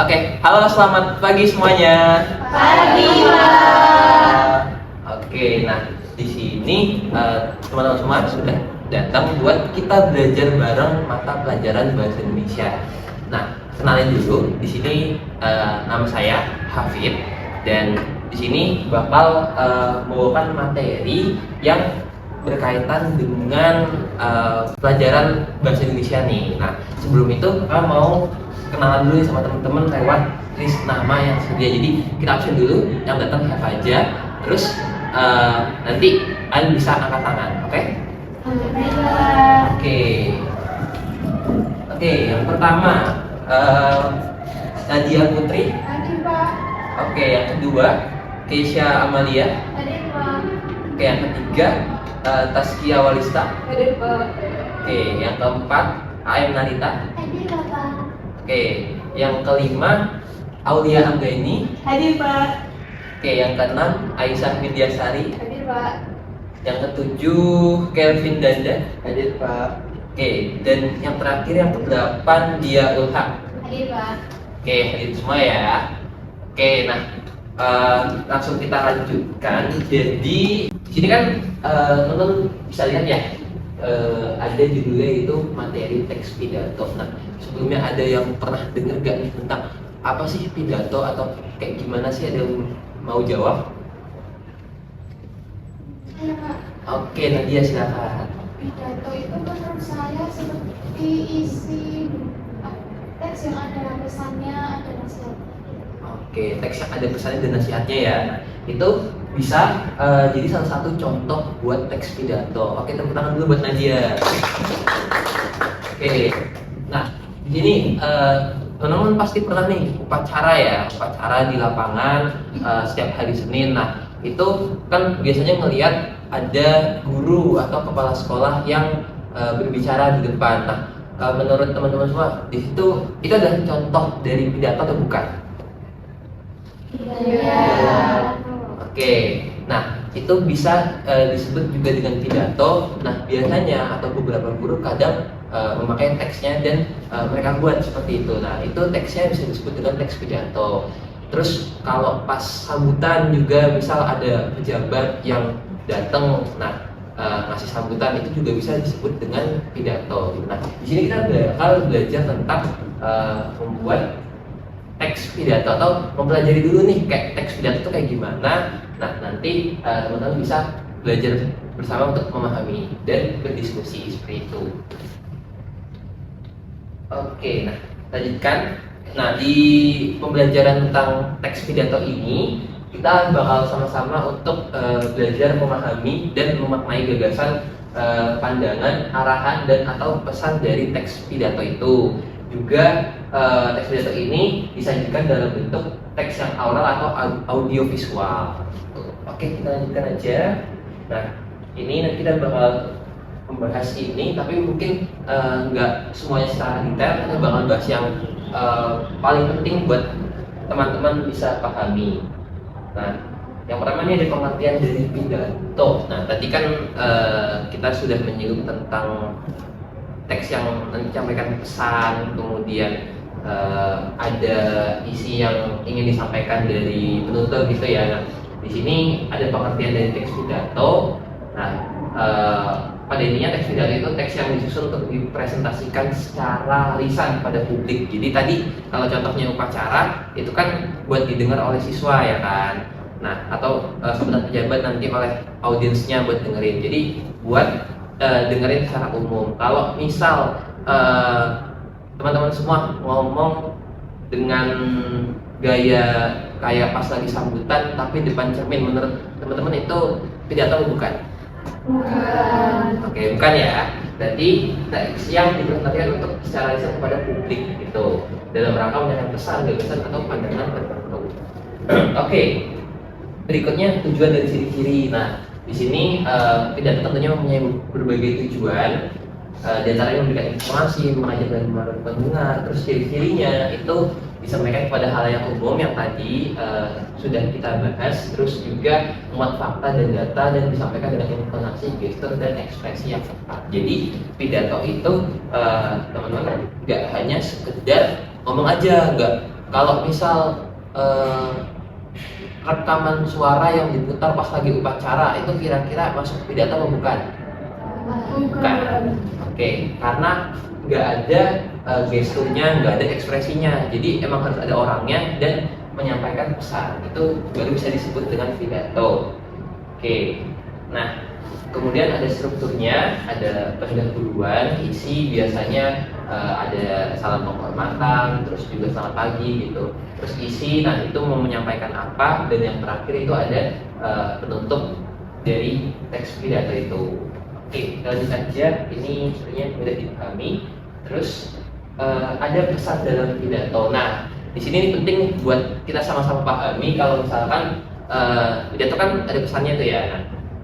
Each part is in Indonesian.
Oke, halo selamat pagi semuanya. Pagi, Pak. Oke, nah di sini teman-teman semua sudah datang buat kita belajar bareng mata pelajaran bahasa Indonesia. Nah, kenalin dulu, di sini nama saya Hafid dan di sini bakal membawakan materi yang berkaitan dengan pelajaran bahasa Indonesia nih. Nah, sebelum itu kita mau kenalan dulu sama teman-teman lewat list nama yang sedia. Jadi kita absen dulu, yang datang siapa aja. Terus nanti kalian bisa angkat tangan, oke? Oke. Oke, yang pertama Nadia Putri. Hadir, Pak. Oke, yang kedua Keisha Amalia. Hadir, Pak. Oke, yang ketiga Taskia Walista. Hadir, Pak. Oke, yang keempat AM Narita. Hadir, Bapak. Oke, yang kelima Aulia Anggaini. Hadir, Pak. Oke, yang keenam Aisyah Widyasari. Hadir, Pak. Yang ketujuh Kelvin Danda. Hadir Pak. Oke, dan yang terakhir yang kedelapan Dia Ulham. Hadir, Pak. Oke, hadir semua ya. Oke, nah langsung kita lanjutkan. Jadi di sini kan teman-teman bisa lihat ya, ada judulnya itu materi teks pidato. Nah, sebelumnya ada yang pernah dengar gak nih tentang apa sih pidato atau kayak gimana sih, ada yang mau jawab? Saya, Pak. Oke, Nadia silakan. Pidato itu menurut saya seperti isi teks yang ada pesannya, ada nasihatnya. Oke, teks yang ada pesannya dan nasihatnya ya. Nah, itu bisa jadi salah satu contoh buat teks pidato. Oke, tepuk tangan dulu buat Nadia. Oke, nah di sini teman-teman pasti pernah nih upacara di lapangan setiap hari Senin. Nah, itu kan biasanya ngelihat ada guru atau kepala sekolah yang berbicara di depan. Nah, menurut teman-teman semua di situ itu adalah contoh dari pidato atau bukan? Iya. Oke, nah itu bisa disebut juga dengan pidato. Nah, biasanya atau beberapa guru kadang memakai teksnya dan mereka buat seperti itu. Nah, itu teksnya bisa disebut dengan teks pidato. Terus kalau pas sambutan juga, misal ada pejabat yang datang, nah ngasih sambutan itu juga bisa disebut dengan pidato. Nah, di sini kita bakal belajar tentang membuat teks pidato atau mempelajari dulu nih kayak teks pidato itu kayak gimana. Nah, nanti teman-teman bisa belajar bersama untuk memahami dan berdiskusi seperti itu. Oke, nah lanjutkan. Nah, di pembelajaran tentang teks pidato ini kita bakal sama-sama untuk belajar memahami dan memaknai gagasan, pandangan, arahan dan atau pesan dari teks pidato itu. Juga teks pidato ini disajikan dalam bentuk teks yang oral atau audio visual. Oke, kita lanjutkan aja. Nah, ini nanti kita bakal membahas ini, tapi mungkin nggak semuanya secara detail. Kita bakal bahas yang paling penting buat teman-teman bisa pahami. Nah, yang pertama ini ada pengertian dari pidato. Nah, tadi kan kita sudah menyinggung tentang teks yang menyampaikan pesan, kemudian ada isi yang ingin disampaikan dari penutur gitu ya. Nah, di sini ada pengertian dari teks pidato. Nah, pada intinya teks pidato itu teks yang disusun untuk dipresentasikan secara lisan pada publik. Jadi tadi kalau contohnya upacara itu kan buat didengar oleh siswa ya kan. Nah, atau sambutan pejabat nanti oleh audiensnya buat dengerin. Jadi buat dengerin secara umum. Kalau misal teman-teman semua ngomong dengan gaya kayak pas lagi sambutan tapi depan cermin, menurut teman-teman itu pidato bukan? Bukan. Oke, bukan ya. Berarti teks yang dipresentasikan untuk secara lisan kepada publik gitu, dalam rangka menyampaikan pesan, gagasan atau pandangan tertentu. Oke, berikutnya tujuan dari ciri-ciri. Nah, di sini pidato tentunya mempunyai berbagai tujuan. Di antaranya memberikan informasi, mengajak dan menarik pendengar. Terus ciri-cirinya itu disampaikan kepada halayak umum yang tadi sudah kita bahas. Terus juga muat fakta dan data dan disampaikan dengan intonasi, gestur dan ekspresi yang tepat. Jadi pidato itu teman-teman nggak hanya sekedar ngomong aja, nggak kalau misal rekaman suara yang diputar pas lagi upacara itu kira-kira masuk pidato atau bukan? Bukan. Oke, karena nggak ada gesturnya, nggak ada ekspresinya. Jadi emang harus ada orangnya dan menyampaikan pesan. Itu baru bisa disebut dengan pidato. Oke. Nah, kemudian ada strukturnya, ada pendahuluan, isi biasanya ada salam penghormatan, terus juga selamat pagi gitu. Terus isi, nah itu mau menyampaikan apa, dan yang terakhir itu ada penutup dari teks pidato itu. Oke, lanjut aja. Ini sebenarnya mudah dipahami. Terus ada pesan dalam pidato. Nah, di sini penting nih buat kita sama-sama pahami kalau misalkan pidato kan ada pesannya tuh ya. Nah,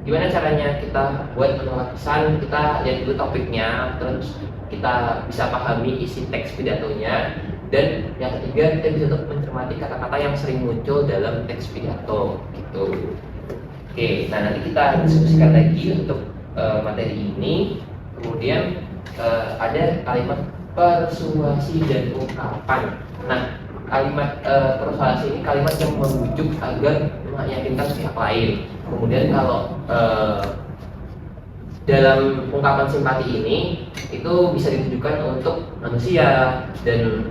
gimana caranya kita buat menolak pesan? Kita lihat dulu topiknya, terus kita bisa pahami isi teks pidatonya, dan yang ketiga kita bisa untuk mencermati kata-kata yang sering muncul dalam teks pidato gitu. Oke, nah nanti kita diskusikan lagi untuk materi ini. Kemudian ada kalimat persuasi dan ungkapan. Nah, kalimat persuasi ini kalimat yang membujuk agar meyakinkan pihak lain. Kemudian kalau dalam ungkapan simpati ini itu bisa ditujukan untuk manusia dan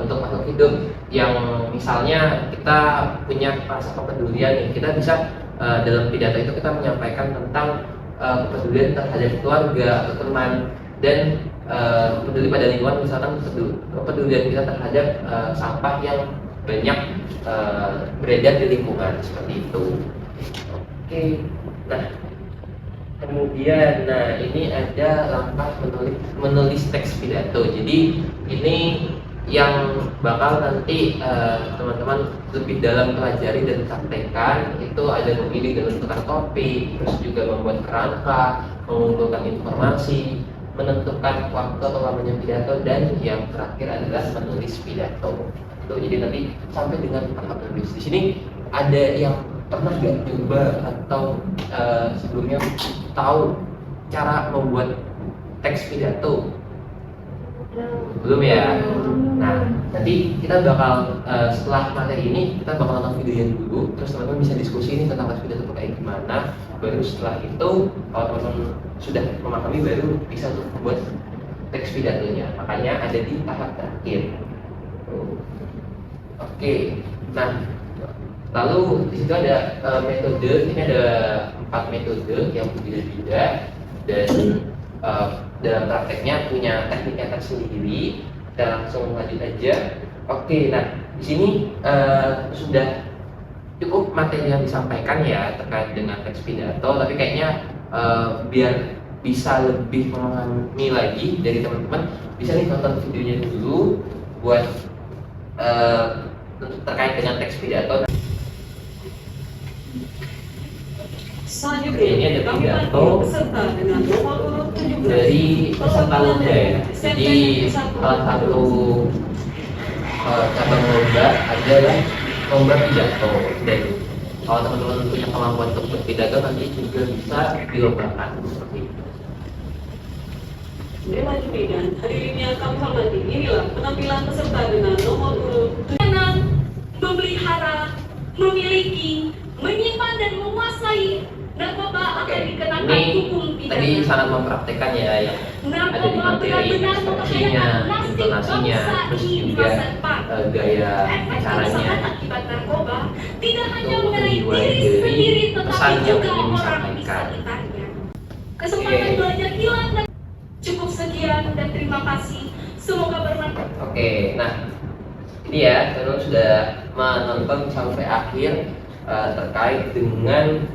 untuk makhluk hidup yang misalnya kita punya rasa kepedulian nih. Kita bisa dalam pidato itu kita menyampaikan tentang kepedulian terhadap keluarga atau teman, dan peduli pada lingkungan, misalkan kepedulian kita terhadap sampah yang banyak beredar di lingkungan, seperti itu. Oke, nah kemudian, nah ini ada langkah menulis teks pidato. Jadi ini yang bakal nanti teman-teman lebih dalam pelajari dan praktekkan. Itu ada memilih dan menentukan topik, terus juga membuat kerangka, mengumpulkan informasi, menentukan waktu atau lamanya pidato, dan yang terakhir adalah menulis pidato. Tuh, jadi nanti sampai dengan tahap menulis. Di sini ada yang pernah nggak coba atau sebelumnya tahu cara membuat teks pidato? Belum ya? Nah, nanti kita bakal setelah materi ini kita bakal nonton videonya dulu, terus teman-teman bisa diskusi ini tentang teks pidato kayak gimana. Baru setelah itu kalau teman-teman sudah memahami, baru bisa untuk membuat teks pidatonya. Makanya ada di tahap terakhir. Oke, nah lalu di situ ada metode. Ini ada 4 metode yang berbeda-beda, dan dalam prakteknya punya tekniknya tersendiri. Kita langsung lanjut aja. Oke, nah di sini sudah cukup materi yang disampaikan ya terkait dengan teks pidato, tapi kayaknya biar bisa lebih memahami lagi dari teman-teman, bisa nih tonton videonya dulu buat terkait dengan teks pidato. Selanjutnya, ini ada kami pidato panggil peserta dengan nomor urut 17 dari peserta lomba ya. Jadi salah satu cabang lomba adalah lomba pidato, dan kalau teman-teman punya kemampuan untuk berpidato nanti juga bisa dilombakan seperti itu. Dewan Pimpinan, hadirin yang kami hormati, inilah penampilan peserta dengan nomor urut 6. Memelihara, memiliki, menyimpan dan menguasai narkoba akan dikenakan Ini hukum pidana. tadi sangat mempraktekkan ya yang ada di materi, ekspresinya, intonasinya, terus juga gaya caranya. Akibat narkoba tidak hanya Itu mengenai menjiwai diri dari sendiri, pesan tetapi yang juga ingin orang di disampaikan. sekitarnya. Kesempatan Oke. belajar hilang dan cukup sekian, dan terima kasih. Semoga bermanfaat. Oke, nah ini ya, teman-teman sudah menonton sampai akhir terkait dengan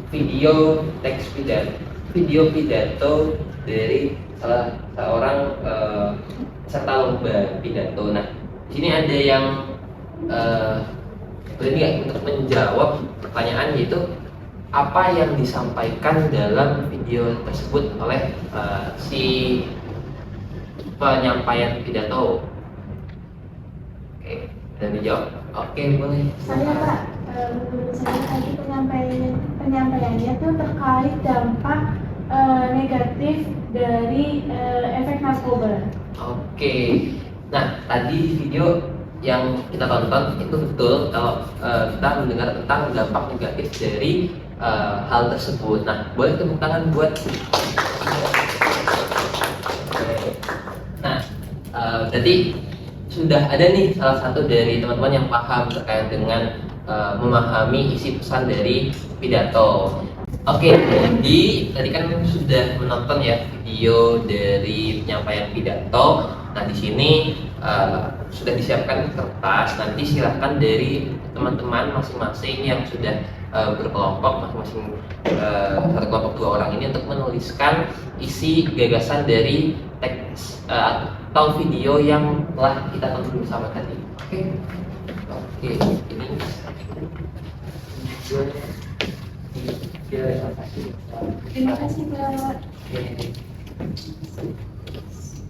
video teks pidato, video pidato dari salah seorang peserta lomba pidato. Nah, di sini ada yang berani nggak untuk menjawab pertanyaan, yaitu apa yang disampaikan dalam video tersebut oleh si penyampaian pidato. Oke, dan dijawab. Oke, boleh. Saya Pak, menurut saya tadi penyampaiannya itu terkait dampak negatif dari efek narkoba. Oke, nah tadi di video yang kita tonton itu betul kalau kita mendengar tentang dampak negatif dari hal tersebut. Nah, boleh tepuk tangan buat. Nah, berarti sudah ada nih salah satu dari teman-teman yang paham terkait dengan memahami isi pesan dari pidato. Oke, jadi tadi kan sudah menonton ya video dari penyampaian pidato. Nah, di sini sudah disiapkan kertas. Nanti silahkan dari teman-teman masing-masing yang sudah berkelompok, masing-masing satu kelompok 2 orang ini untuk menuliskan isi gagasan dari teks atau video yang telah kita tonton bersama tadi. Oke, ini Terima kasih Pak.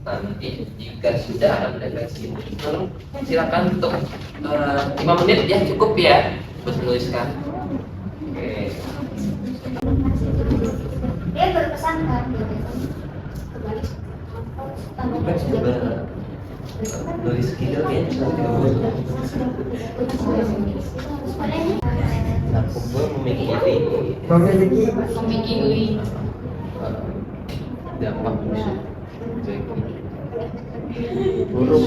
Nanti jika sudah ada versi ini, silakan untuk 5 menit ya, cukup ya buat menuliskan. Oke. Dia berpesan kan kembali Bukan coba nulis skill ya, narkoba memiliki dampak musuh buruk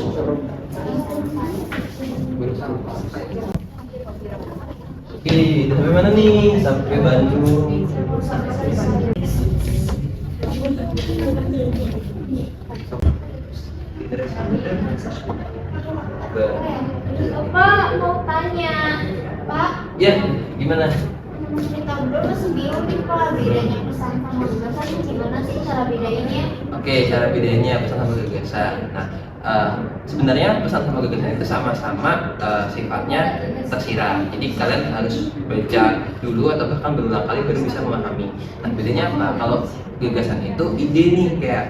Oke, sampai mana nih? Sampai Bandung. Pak mau tanya, Pak. Ya, gimana? Cerita dulu masih bingung nih Pak, bedanya pesan sama gagasan gimana sih cara bedainnya? Oke, cara bedanya pesan sama gagasan. Nah, sebenarnya pesan sama gagasan itu sama-sama sifatnya tersirat. Jadi kalian harus baca dulu atau bahkan berulang kali baru bisa memahami. Nah, bedanya apa? Kalau gagasan itu ide nih, kayak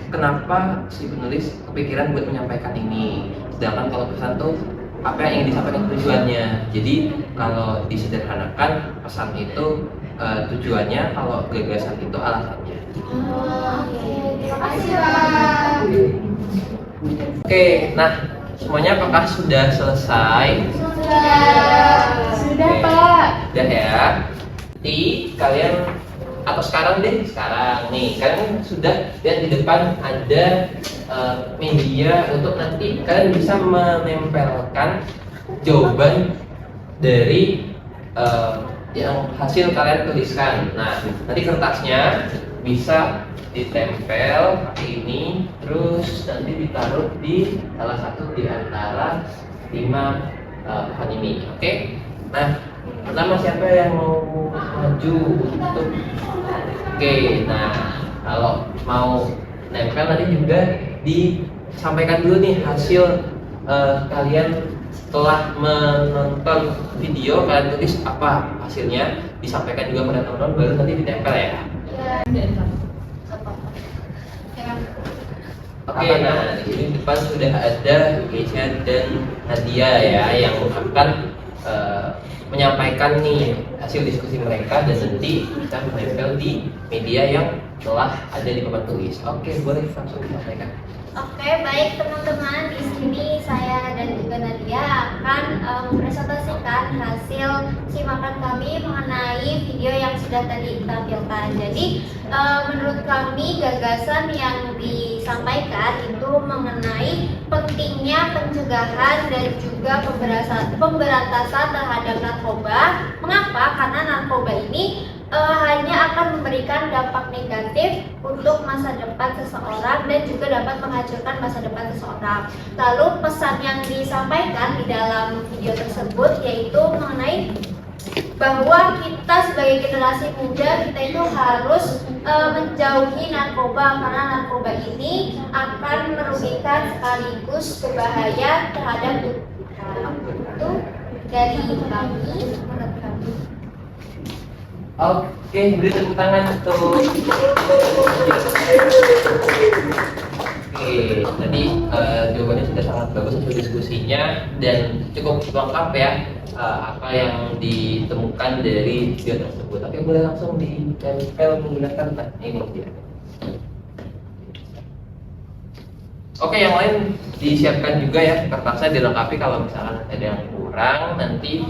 kenapa si penulis kepikiran buat menyampaikan ini. Sedangkan kalau pesan tuh apa yang ingin disampaikan tujuannya. Jadi kalau disederhanakan, pesan itu tujuannya, kalau gagasan itu alasannya. Oke, terima kasih Pak. Oke, nah semuanya apakah sudah selesai? Sudah Oke. Pak. Udah ya. Nanti kalian atau sekarang nih kalian sudah lihat di depan ada media untuk nanti kalian bisa menempelkan jawaban dari yang hasil kalian tuliskan. Nah, nanti kertasnya bisa ditempel pakai ini, terus nanti ditaruh di salah satu di antara 5 bahan ini. Oke? Nah, pertama siapa yang mau maju untuk? Oke, nah kalau mau nempel nanti juga disampaikan dulu nih hasil kalian setelah menonton video, kalian tulis apa hasilnya, disampaikan juga pada teman-teman, baru nanti ditempel ya. Oke, nah di sini depan sudah ada Keisha dan Nadia ya yang akan menyampaikan nih hasil diskusi mereka dan nanti bisa menempel di media yang telah ada di papan tulis. Oke, boleh langsung disampaikan. Oke, baik teman-teman, di sini saya dan juga Nadia akan mempresentasikan hasil simakan kami mengenai video yang sudah tadi ditampilkan. Jadi menurut kami gagasan yang disampaikan itu mengenai pentingnya pencegahan dan juga pemberantasan terhadap narkoba. Mengapa? Karena narkoba ini hanya akan memberikan dampak negatif untuk masa depan seseorang dan juga dapat menghancurkan masa depan seseorang. Lalu pesan yang disampaikan di dalam video tersebut yaitu mengenai bahwa kita sebagai generasi muda kita itu harus menjauhi narkoba karena narkoba ini akan merugikan sekaligus berbahaya terhadap tubuh kita. Itu dari kami, menurut kami. Oke, beri tepuk tangan tuh. Oke, tadi jawabannya sudah sangat bagus hasil diskusinya dan cukup lengkap ya apa yang ditemukan dari video tersebut. Oke, boleh langsung ditempel menggunakan ini dia. Oke, yang lain disiapkan juga ya kertasnya, dilengkapi kalau misalkan ada yang kurang nanti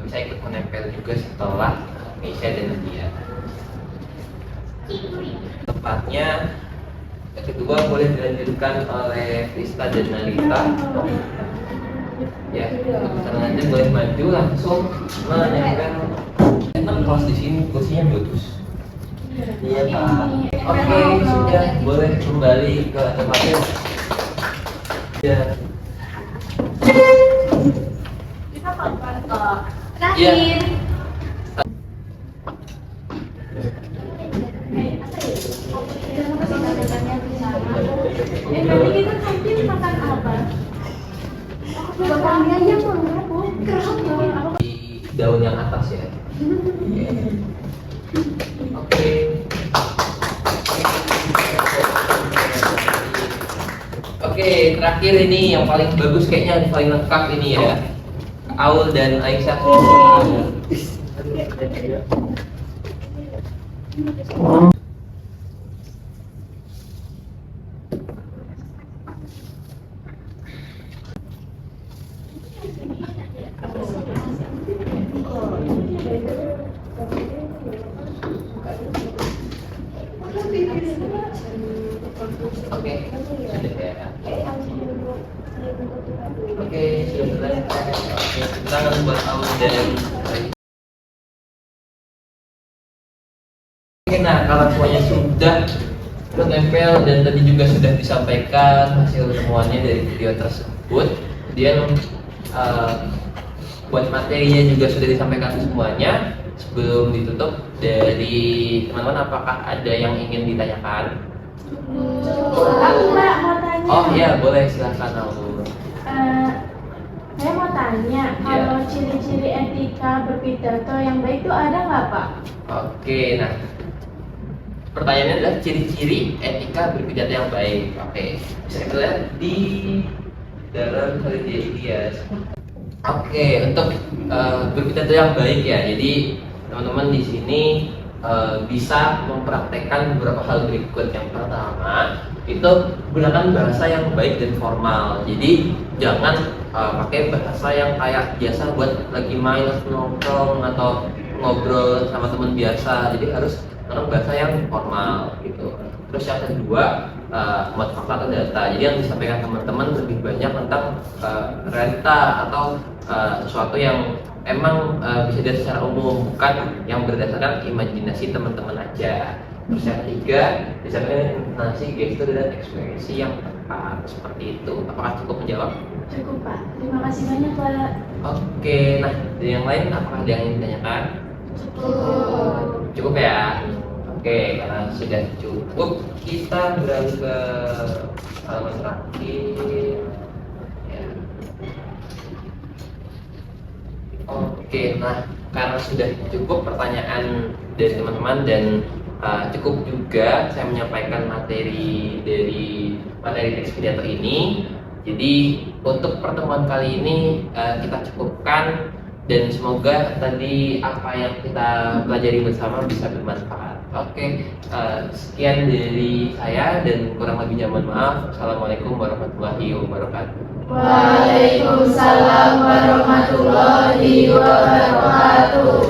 bisa ikut menempel juga setelah Misha dan Nadia. Tempatnya yang kedua boleh dilanjutkan oleh Krista dan Nalita. Ya, untuk misalkan nanti boleh maju langsung menempel. Enak kalau di sini kursinya bagus. Iya Pak. Oke, sudah boleh kembali ke tempatnya. Ya. Kita kapan ke Iya. terakhir? Tadi kita kantin makan apa? Bapaknya yang mana bu? Kerap Di daun yang atas ya. Oke. Oke, terakhir ini yang paling bagus kayaknya, yang paling lengkap ini ya. Aul dan Aisyah. Oke, sudah ya. Oke, sudah selesai. Oke, tangan buat Aul dan Aisyah. Oke, nah kalau semuanya sudah menempel dan tadi juga sudah disampaikan hasil temuannya dari video tersebut, kemudian buat materinya juga sudah disampaikan semuanya. Sebelum ditutup, dari teman-teman apakah ada yang ingin ditanyakan? Aku Mbak mau tanya. Oh iya, boleh silahkan Aul. Saya mau tanya, kalau ciri-ciri etika berpidato yang baik itu ada nggak Pak? Oke, nah pertanyaannya adalah ciri-ciri etika berpidato yang baik. Oke, bisa kita lihat di dalam Halidias. Oke, untuk berpidato yang baik ya. Jadi teman-teman di sini bisa mempraktekkan beberapa hal berikut. Yang pertama itu gunakan bahasa yang baik dan formal. Jadi jangan pakai bahasa yang kayak biasa buat lagi main nongkrong atau ngobrol sama teman biasa. Jadi harus menggunakan bahasa yang formal gitu. Terus yang kedua, muat fakta atau data. Jadi yang disampaikan teman-teman lebih banyak tentang realita atau sesuatu yang emang bisa dilihat secara umum, bukan yang berdasarkan imajinasi teman-teman aja. Terus yang ketiga, disampaikan intonasi, gestur dan ekspresi yang tepat seperti itu. Apakah cukup menjawab? Cukup Pak, terima kasih banyak Pak. Oke, nah dari yang lain apakah ada yang ingin ditanyakan? Cukup ya. Oke, karena sudah cukup, kita beralih ke halaman terakhir. Ya. Oke, nah karena sudah cukup pertanyaan dari teman-teman dan cukup juga saya menyampaikan materi dari materi teks pidato ini. Jadi untuk pertemuan kali ini kita cukupkan dan semoga tadi apa yang kita pelajari bersama bisa bermanfaat. Oke, sekian dari saya dan kurang lebihnya mohon maaf. Assalamualaikum warahmatullahi wabarakatuh. Waalaikumsalam warahmatullahi wabarakatuh.